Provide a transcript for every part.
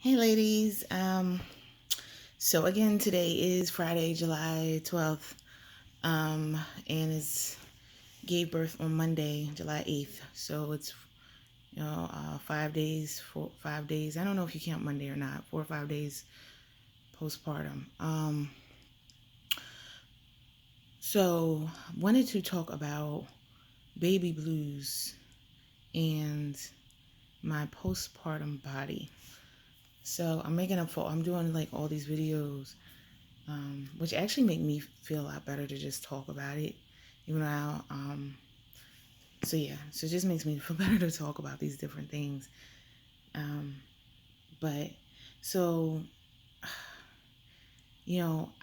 Hey ladies. So again today is Friday, July 12th. And it's gave birth on Monday, July 8th. So it's 5 days, 5 days. I don't know if you count Monday or not. 4 or 5 days postpartum. So wanted to talk about baby blues and my postpartum body. So I'm doing like all these videos, which actually make me feel a lot better to just talk about it. Even though, so it just makes me feel better to talk about these different things. Um, but so,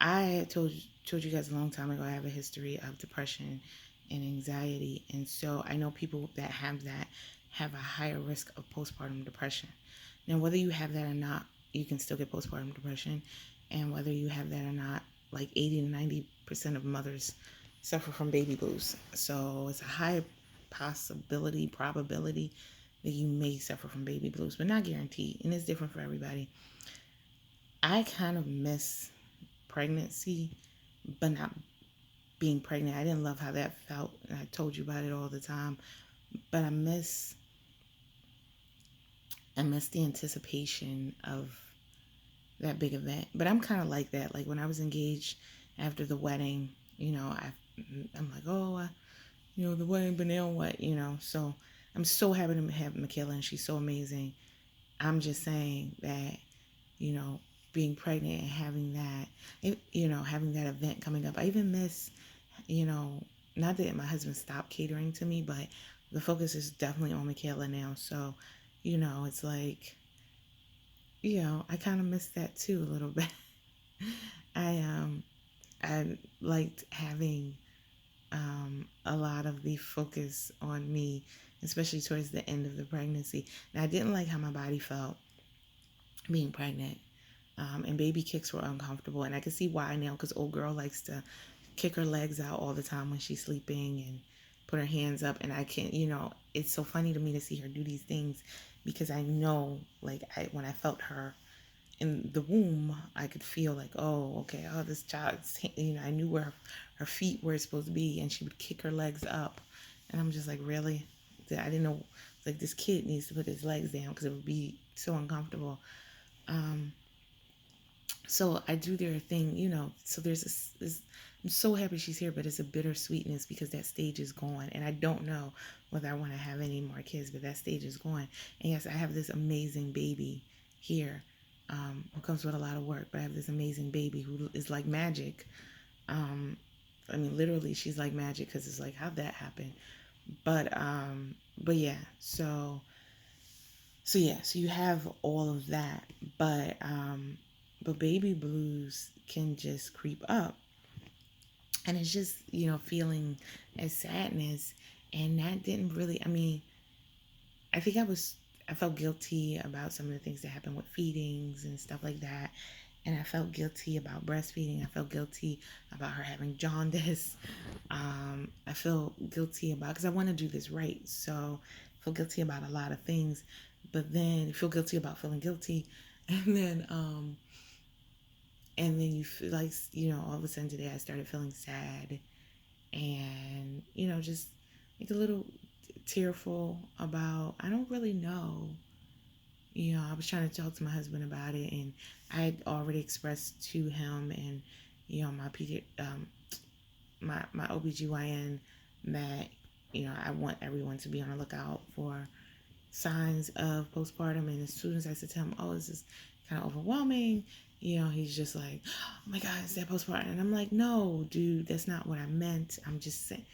I told you guys a long time ago I have a history of depression and anxiety, and so I know people that have that have a higher risk of postpartum depression. Now, whether you have that or not, you can still get postpartum depression, and whether you have that or not, like 80 to 90% of mothers suffer from baby blues. So it's a high probability that you may suffer from baby blues, but not guaranteed, and it's different for everybody. I kind of miss pregnancy, but not being pregnant. I didn't love how that felt, and I told you about it all the time. But I miss the anticipation of that big event. But I'm kind of like that. Like when I was engaged after the wedding, I'm like, oh, the wedding, but now what, So I'm so happy to have Michaela, and she's so amazing. I'm just saying that, you know, being pregnant and having that event coming up. I even miss, you know, not that my husband stopped catering to me, but the focus is definitely on Michaela now. So, it's like, I kind of miss that too a little bit. I um I liked having a lot of the focus on me, especially towards the end of the pregnancy. And I didn't like how my body felt being pregnant. And baby kicks were uncomfortable, and I can see why now, because old girl likes to kick her legs out all the time when she's sleeping and put her hands up, and I can't. It's so funny to me to see her do these things, because I know, like, when I felt her in the womb, I could feel like, oh, okay, oh, this child's, I knew where her feet were supposed to be, and she would kick her legs up, and I'm just like, really? I didn't know. Like, this kid needs to put his legs down because it would be so uncomfortable. Um, so I do their thing, So there's this. I'm so happy she's here, but it's a bittersweetness because that stage is gone, and I don't know whether I want to have any more kids, but that stage is gone. And yes, I have this amazing baby here, who comes with a lot of work, but I have this amazing baby who is like magic. Um, I mean, literally, she's like magic, because it's like, how'd that happen? But yeah, so you have all of that, but baby blues can just creep up, and it's just, feeling as sadness, and that didn't really. I mean, I think I felt guilty about some of the things that happened with feedings and stuff like that, and I felt guilty about breastfeeding. I felt guilty about her having jaundice. I feel guilty about, because I want to do this right, so I feel guilty about a lot of things, but then I feel guilty about feeling guilty, and then you feel like, all of a sudden today I started feeling sad, and just like a little tearful about, I don't really know. I was trying to talk to my husband about it, and I had already expressed to him and my OBGYN that I want everyone to be on the lookout for signs of postpartum. And as soon as I said to him, oh, this is kind of overwhelming, he's just like, oh my God, is that postpartum? And I'm like, no, dude, that's not what I meant. I'm just saying,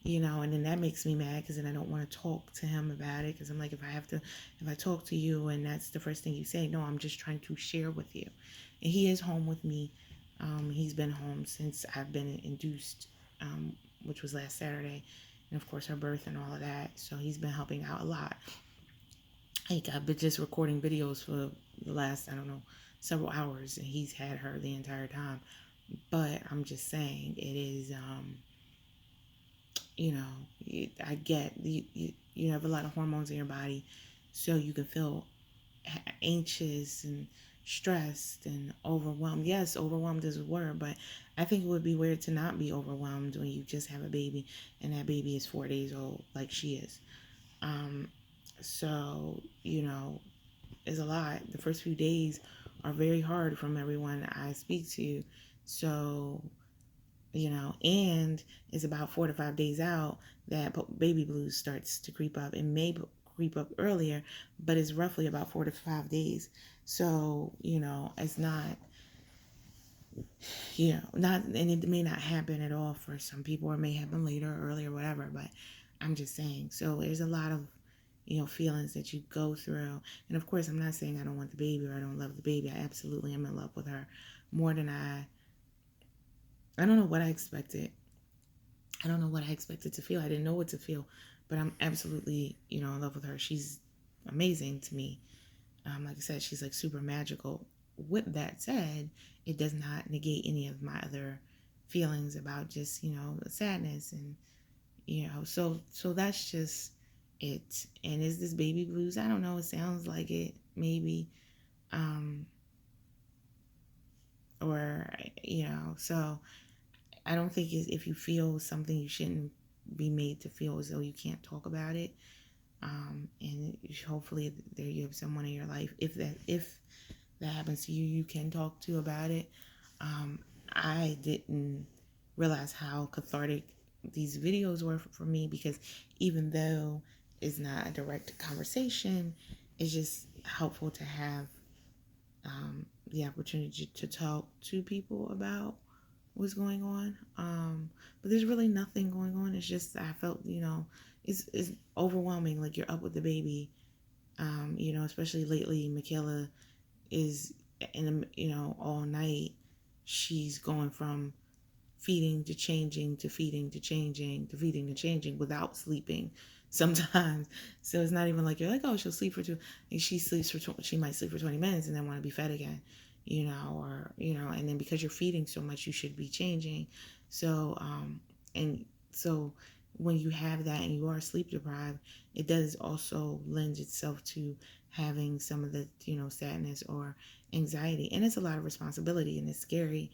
and then that makes me mad, because then I don't want to talk to him about it, because I'm like, if I talk to you and that's the first thing you say, no, I'm just trying to share with you. And he is home with me. He's been home since I've been induced, which was last Saturday, and of course her birth and all of that. So he's been helping out a lot. Like, I've been just recording videos for the last, I don't know, several hours, and he's had her the entire time. But I'm just saying, it is, you know, I get you have a lot of hormones in your body, so you can feel anxious and stressed and overwhelmed. Yes, overwhelmed is a word, but I think it would be weird to not be overwhelmed when you just have a baby and that baby is 4 days old, like she is. Um, so, it's a lot. The first few days are very hard from everyone I speak to. So, and it's about 4 to 5 days out that baby blues starts to creep up. It may creep up earlier, but it's roughly about 4 to 5 days. So, it's not, not, and it may not happen at all for some people, or it may happen later, or earlier, whatever, but I'm just saying. So there's a lot of, feelings that you go through. And of course, I'm not saying I don't want the baby or I don't love the baby. I absolutely am in love with her more than I don't know what I expected. I don't know what I expected to feel. I didn't know what to feel, but I'm absolutely, in love with her. She's amazing to me. Like I said, she's like super magical. With that said, it does not negate any of my other feelings about just, the sadness and, so that's just it. And is this baby blues? I don't know. It sounds like it, maybe. Um, or, so I don't think if you feel something, you shouldn't be made to feel as though you can't talk about it. And hopefully there you have someone in your life. If that happens to you, you can talk to about it. Um, I didn't realize how cathartic these videos were for me, because even though it's not a direct conversation, it's just helpful to have the opportunity to talk to people about what's going on. But there's really nothing going on. It's just I felt, it's overwhelming. Like you're up with the baby, especially lately. Michaela is all night. She's going from feeding to changing to feeding to changing to feeding to changing without sleeping sometimes. So it's not even like you're like, oh, she'll sleep for two. And she might sleep for 20 minutes and then want to be fed again, or and then because you're feeding so much, you should be changing. So and so when you have that and you are sleep deprived, it does also lend itself to having some of the sadness or anxiety, and it's a lot of responsibility and it's scary.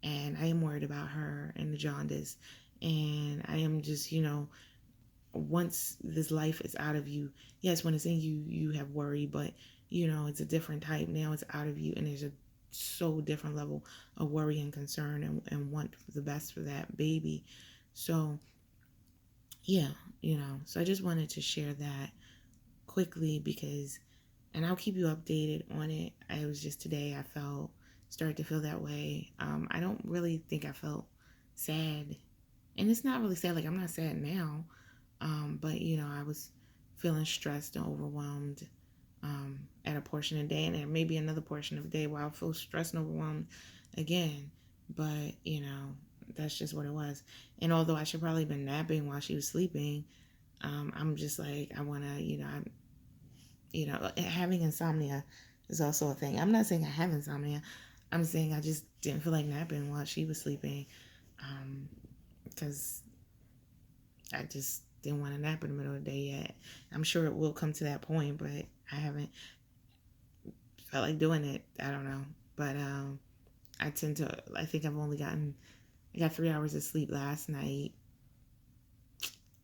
And I am worried about her and the jaundice. And I am just, once this life is out of you, yes, when it's in you, you have worry, but, it's a different type. Now it's out of you, and there's a so different level of worry and concern and want the best for that baby. So, yeah, so I just wanted to share that quickly because, and I'll keep you updated on it. I was just today, started to feel that way. I don't really think I felt sad, and it's not really sad. Like I'm not sad now, but I was feeling stressed and overwhelmed at a portion of the day, and there may be another portion of the day where I'll feel stressed and overwhelmed again. But that's just what it was. And although I should probably have been napping while she was sleeping, I'm just like I want to, having insomnia is also a thing. I'm not saying I have insomnia. I'm saying I just didn't feel like napping while she was sleeping, because I just didn't want to nap in the middle of the day yet. I'm sure it will come to that point, but I haven't felt like doing it. I don't know. But I think I got 3 hours of sleep last night,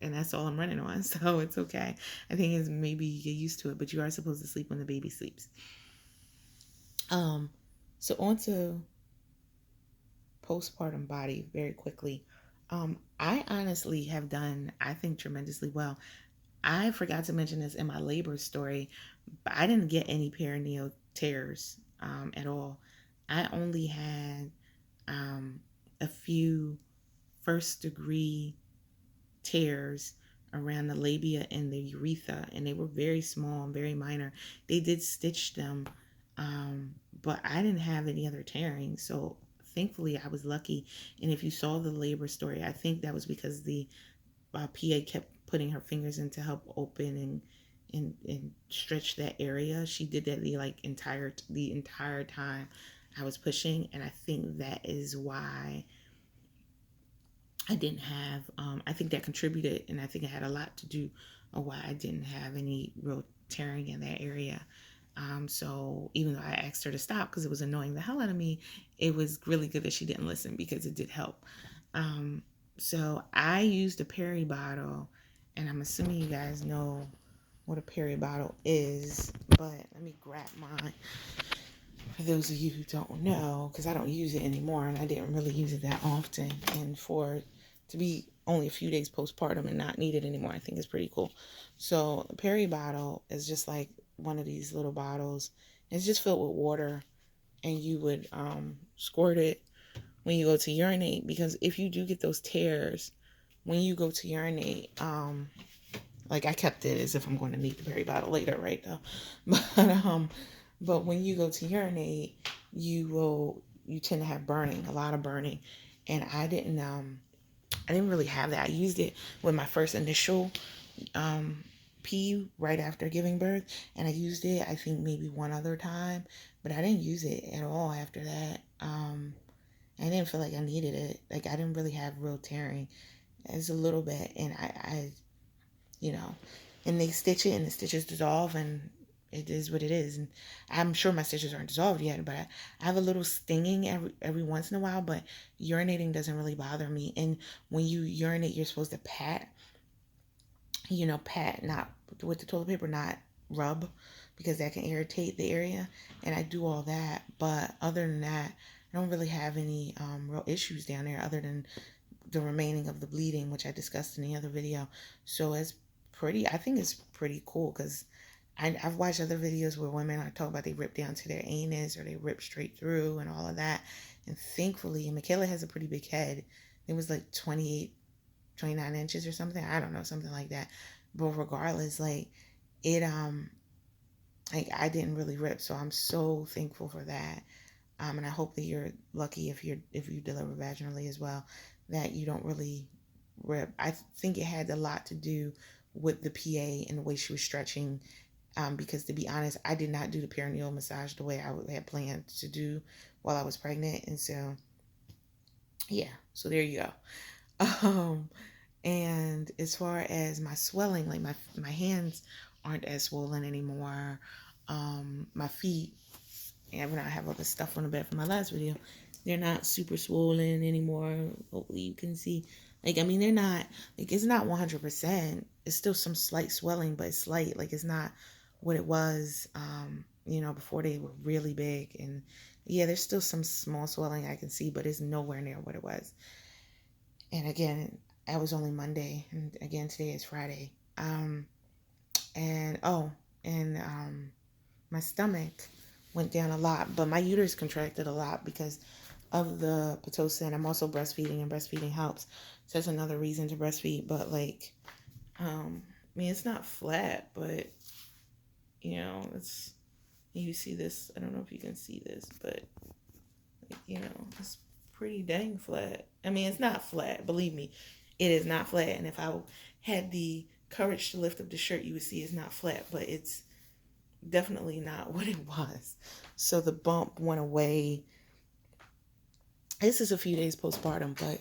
and that's all I'm running on. So it's okay. I think it's maybe you get used to it, but you are supposed to sleep when the baby sleeps. So on to postpartum body very quickly. I honestly have done, I think, tremendously well. I forgot to mention this in my labor story, but I didn't get any perineal tears at all. I only had a few first degree tears around the labia and the urethra, and they were very small and very minor. They did stitch them, but I didn't have any other tearing, so thankfully I was lucky. And if you saw the labor story, I think that was because the PA kept putting her fingers in to help open and stretch that area. She did that the entire time I was pushing, and I think that is why I didn't have, I think that contributed, and I think it had a lot to do with why I didn't have any real tearing in that area. So even though I asked her to stop because it was annoying the hell out of me, it was really good that she didn't listen because it did help. Um, so I used a Perry bottle, and I'm assuming you guys know what a Perry bottle is, but let me grab mine for those of you who don't know, because I don't use it anymore and I didn't really use it that often. And for it to be only a few days postpartum and not need it anymore, I think is pretty cool. So a Perry bottle is just like one of these little bottles. It's just filled with water, and you would squirt it when you go to urinate, because if you do get those tears when you go to urinate, like I kept it as if I'm going to need the Perry bottle later, right though. But when you go to urinate, you tend to have burning, a lot of burning. And I didn't really have that. I used it with my first initial um pee right after giving birth, and I used it I think maybe one other time, but I didn't use it at all after that. I didn't feel like I needed it. Like I didn't really have real tearing. It's a little bit, and I you know, and they stitch it, and the stitches dissolve, and it is what it is. And I'm sure my stitches aren't dissolved yet, but I have a little stinging every once in a while, but urinating doesn't really bother me. And when you urinate, you're supposed to pat, not with the toilet paper, not rub, because that can irritate the area. And I do all that, but other than that, I don't really have any real issues down there other than the remaining of the bleeding, which I discussed in the other video. So I think it's pretty cool, because I've watched other videos where women are talking about they rip down to their anus or they rip straight through and all of that. And thankfully, Michaela has a pretty big head. It was like 28, 29 inches or something. I don't know, something like that. But regardless, like it, like I didn't really rip. So I'm so thankful for that. And I hope that you're lucky if you deliver vaginally as well, that you don't really rip. I think it had a lot to do with the PA and the way she was stretching. Because to be honest, I did not do the perineal massage the way I had planned to do while I was pregnant, and so yeah. So there you go. Um, and as far as my swelling, like my hands aren't as swollen anymore. My feet, even though I have all this stuff on the bed from my last video, they're not super swollen anymore. Hopefully you can see. Like, I mean, they're not, like, it's not 100%. It's still some slight swelling, but it's slight. Like, it's not what it was, before they were really big. And yeah, there's still some small swelling I can see, but it's nowhere near what it was. And again, that was only Monday. And again, today is Friday. And, oh, and my stomach went down a lot, but my uterus contracted a lot because of the Pitocin. I'm also breastfeeding, and breastfeeding helps. So that's another reason to breastfeed. But like, I mean, it's not flat, but it's, you see this. I don't know if you can see this, but like, it's pretty dang flat. I mean, it's not flat. Believe me, it is not flat. And if I had the courage to lift up the shirt, you would see it's not flat, but it's definitely not what it was. So the bump went away. This is a few days postpartum, but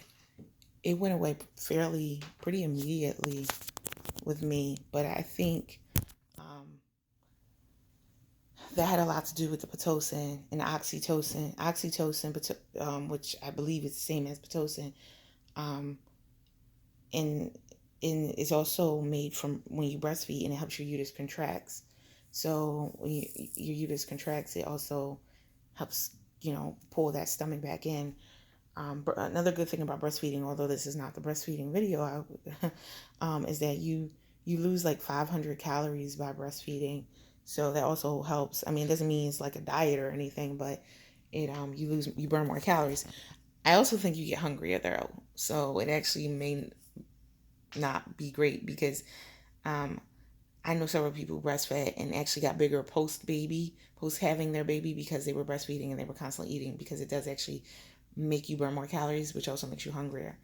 it went away pretty immediately with me. But I think that had a lot to do with the Pitocin and the oxytocin. Which I believe is the same as Pitocin, and it's also made from when you breastfeed, and it helps your uterus contracts. So when your uterus contracts, it also helps pull that stomach back in. Another good thing about breastfeeding, although this is not the breastfeeding video, is that you lose like 500 calories by breastfeeding. So that also helps. I mean, it doesn't mean it's like a diet or anything, but you burn more calories. I also think you get hungrier though, so it actually may not be great, because I know several people who breastfed and actually got bigger post having their baby, because they were breastfeeding and they were constantly eating, because it does actually make you burn more calories, which also makes you hungrier.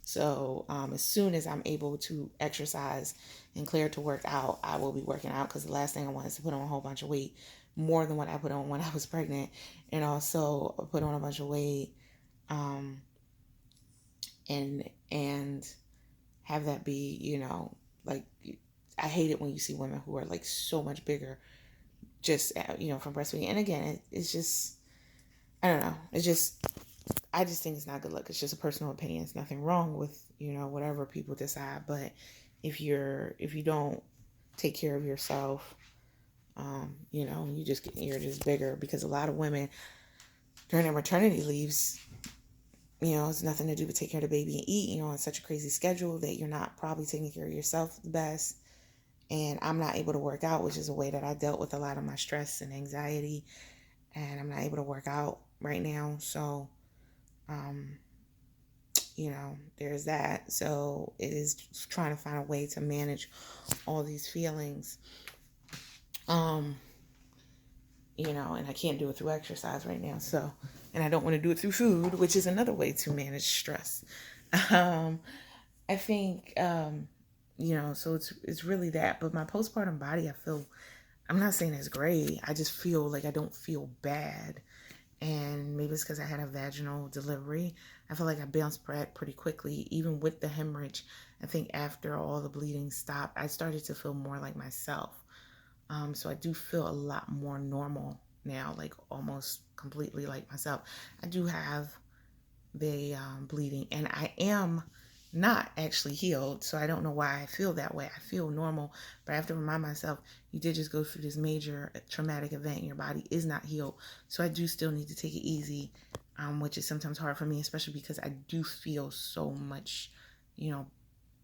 So as soon as I'm able to exercise and clear to work out, I will be working out, because the last thing I want is to put on a whole bunch of weight, more than what I put on when I was pregnant, and also put on a bunch of weight, and have that be, like, I hate it when you see women who are like so much bigger just from breastfeeding. And again, it's just, I don't know. It's just, I just think it's not good luck. It's just a personal opinion. It's nothing wrong with whatever people decide. But if you don't take care of yourself, you're just bigger, because a lot of women during their maternity leaves, it's nothing to do but take care of the baby and eat. On such a crazy schedule that you're not probably taking care of yourself the best. And I'm not able to work out, which is a way that I dealt with a lot of my stress and anxiety. And I'm not able to work out right now. So, there's that. So it is trying to find a way to manage all these feelings. And I can't do it through exercise right now. So, and I don't want to do it through food, which is another way to manage stress. I think, so it's really that. But my postpartum body, I'm not saying it's great. I just feel like I don't feel bad. And maybe it's because I had a vaginal delivery. I feel like I bounced back pretty quickly, even with the hemorrhage. I think after all the bleeding stopped, I started to feel more like myself. So I do feel a lot more normal now, like almost completely like myself. I do have the bleeding, and I am not actually healed, so I don't know why I feel that way. I feel normal, but I have to remind myself, you did just go through this major traumatic event, and your body is not healed. So I do still need to take it easy, which is sometimes hard for me, especially because I do feel so much,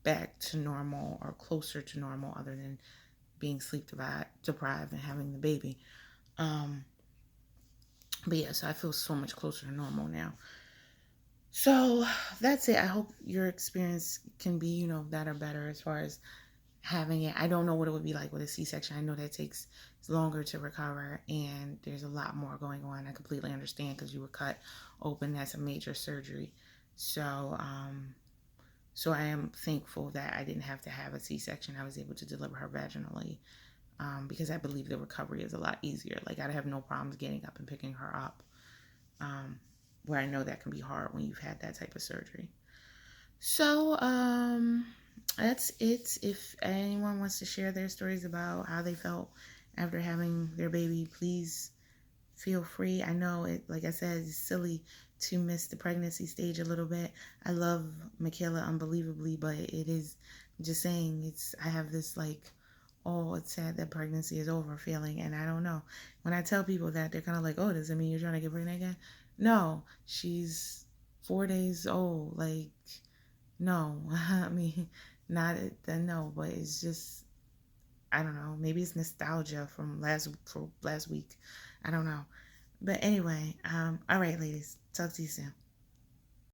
back to normal or closer to normal, other than being sleep deprived and having the baby. But yeah, so I feel so much closer to normal now. So that's it. I hope your experience can be, that or better as far as having it. I don't know what it would be like with a C-section. I know that takes longer to recover, and there's a lot more going on. I completely understand, because you were cut open. That's a major surgery. So, so I am thankful that I didn't have to have a C-section. I was able to deliver her vaginally, because I believe the recovery is a lot easier. Like, I'd have no problems getting up and picking her up, where I know that can be hard when you've had that type of surgery. So, that's it. If anyone wants to share their stories about how they felt after having their baby, please feel free. I know it, like I said, it's silly to miss the pregnancy stage a little bit. I love Michaela unbelievably, but it is just saying, I have this like, oh, it's sad that pregnancy is over feeling. And I don't know. When I tell people that, they're kind of like, oh, does it mean you're trying to get pregnant again? No, she's 4 days old. Like, no, I mean, not then, no, but it's just, I don't know. Maybe it's nostalgia from last week. I don't know. But anyway, all right, ladies, talk to you soon.